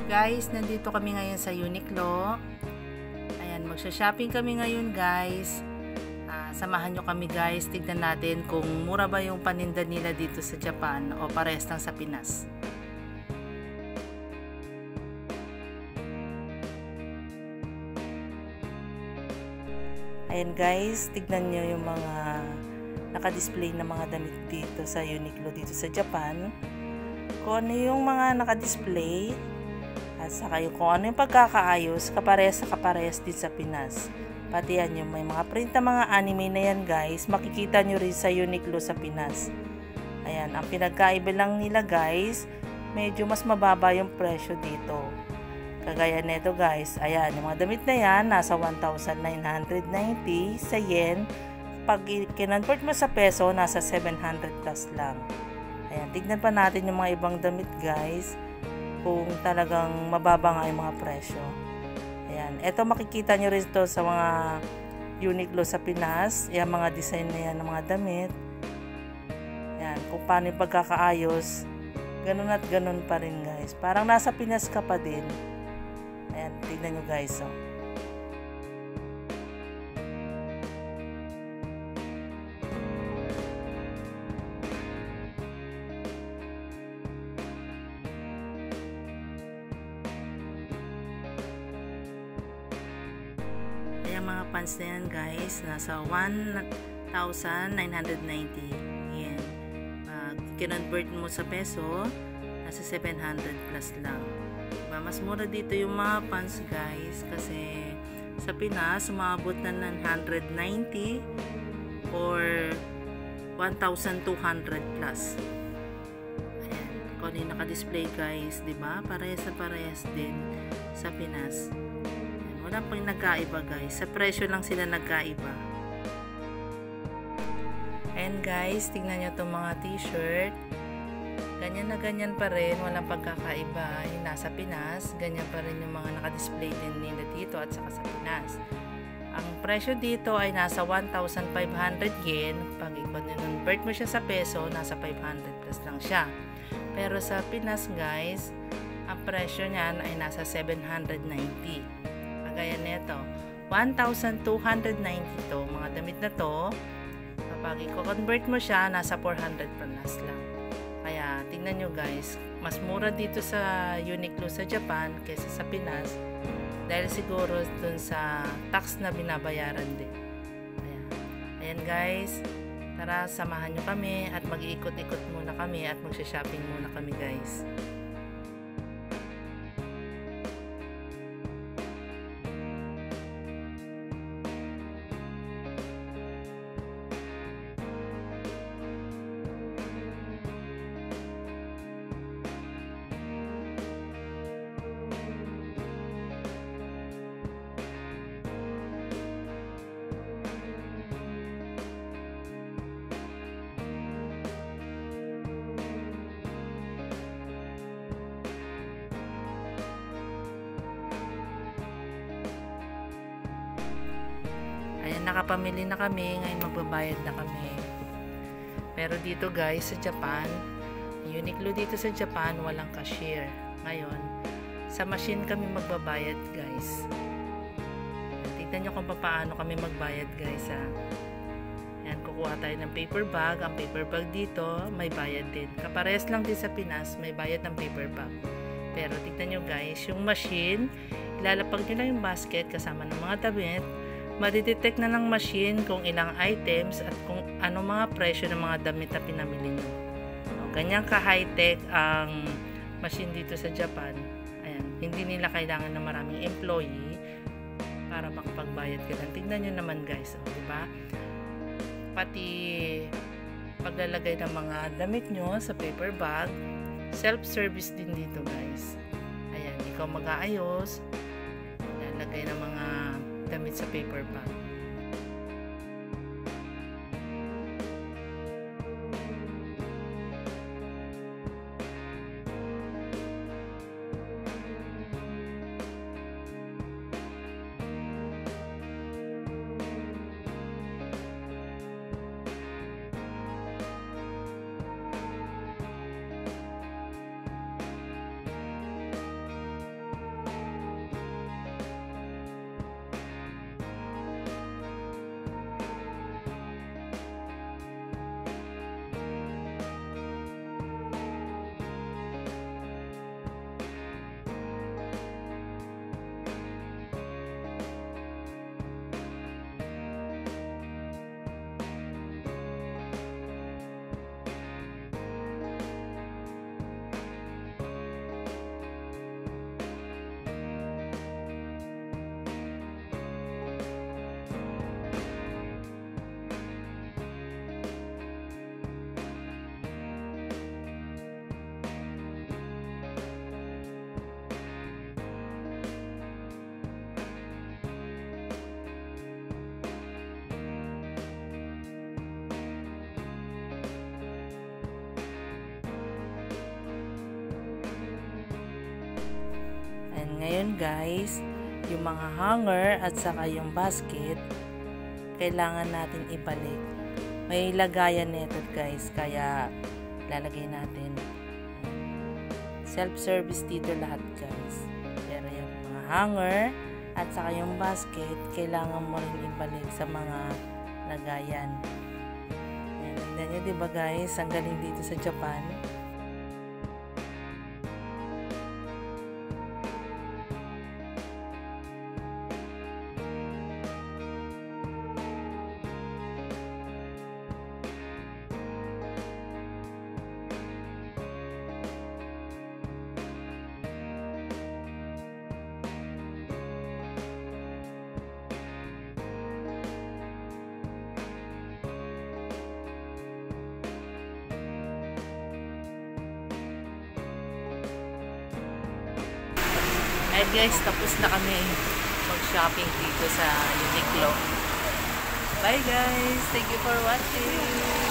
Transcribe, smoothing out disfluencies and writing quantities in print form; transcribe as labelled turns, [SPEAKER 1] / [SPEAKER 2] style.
[SPEAKER 1] Guys, nandito kami ngayon sa Uniqlo. Ayan, magsha-shopping kami ngayon guys. Samahan nyo kami guys, tignan natin kung mura ba yung paninda nila dito sa Japan o parehas lang sa Pinas. Ayan guys, tignan nyo yung mga naka-display na mga damit dito sa Uniqlo dito sa Japan. Kung ano yung mga naka-display at saka yung kung ano yung pagkakaayos, kaparehas din sa Pinas. Pati yan yung may mga print na mga anime na yan guys, makikita nyo rin sa Uniqlo sa Pinas. Ayan, ang pinagkaiba lang nila guys, medyo mas mababa yung presyo dito. Kagaya nito guys, ayan, yung mga damit na yan, nasa 1,990 sa yen. Pag kinonvert mo sa peso, nasa 700 plus lang. Ayan, tignan pa natin yung mga ibang damit guys, kung talagang mababa nga yung mga presyo. Ayan, eto makikita nyo rin ito sa mga Uniqlo sa Pinas, yung mga design na yan ng mga damit. Ayan, kung paano yung pagkakaayos, ganun at ganun pa rin guys. Parang nasa Pinas ka pa din. Ayan, tignan nyo guys. Oh. Ayan, mga pants na yan guys, nasa 1,990 yen. Kinonvert mo sa peso, nasa 700 plus lang. Diba? Mas mura dito yung mga pants guys, kasi sa Pinas umabot na ng 190 or 1,200 plus. Ayan, kung ano yung naka-display guys, diba? Parehas na parehas din sa Pinas. Ayan, wala pang nagkaiba guys, sa presyo lang sila nagkaiba. Ayan guys, tingnan nyo itong mga t-shirt. Ganyan na ganyan pa rin, walang pagkakaiba. Yung nasa Pinas, ganyan pa rin yung mga nakadisplay din nila dito at saka sa Pinas. Ang presyo dito ay nasa 1,500 yen. Pag i-convert mo siya sa peso, nasa 500 plus lang siya. Pero sa Pinas guys, ang presyo niyan ay nasa 790. Kagaya nito, 1,290 to. Mga damit na to, kapag i-convert mo siya, nasa 400 plus lang. Kaya tingnan nyo guys, mas mura dito sa Uniqlo sa Japan kaysa sa Pinas dahil siguro dun sa tax na binabayaran din. Ayan guys, tara samahan nyo kami at mag-iikot-ikot muna kami at magsha-shopping muna kami guys. Ayan, nakapamili na kami. Ngayon magbabayad na kami. Pero dito guys, sa Japan, Uniqlo dito sa Japan, walang cashier. Ngayon, sa machine kami magbabayad guys. Tignan nyo kung paano kami magbayad guys ha. Ayan, kukuha tayo ng paper bag. Ang paper bag dito, may bayad din. Kaparehas lang din sa Pinas, may bayad ng paper bag. Pero tignan nyo guys, yung machine, ilalapag nyo lang yung basket kasama ng mga damit. Madidetect na ng machine kung ilang items at kung ano mga presyo ng mga damit na pinamili nyo. Ganyan ka-high-tech ang machine dito sa Japan. Ayan, hindi nila kailangan ng maraming employee para makapagbayad ka lang. Tignan nyo naman guys, diba? Pati paglalagay ng mga damit nyo sa paper bag, self-service din dito guys. Ayan, ikaw mag-aayos, lalagay ng mga damit sa paper bag. Ngayon guys, yung mga hanger at saka yung basket, kailangan natin ibalik. May lagayan nito guys, kaya lalagay natin. Self-service dito lahat guys. Pero yung mga hanger at saka yung basket, kailangan mo rin ibalik sa mga lagayan. Tignan nyo, diba guys, ang galing dito sa Japan. Ayan guys, tapos na kami mag-shopping dito sa Uniqlo. Bye guys! Thank you for watching!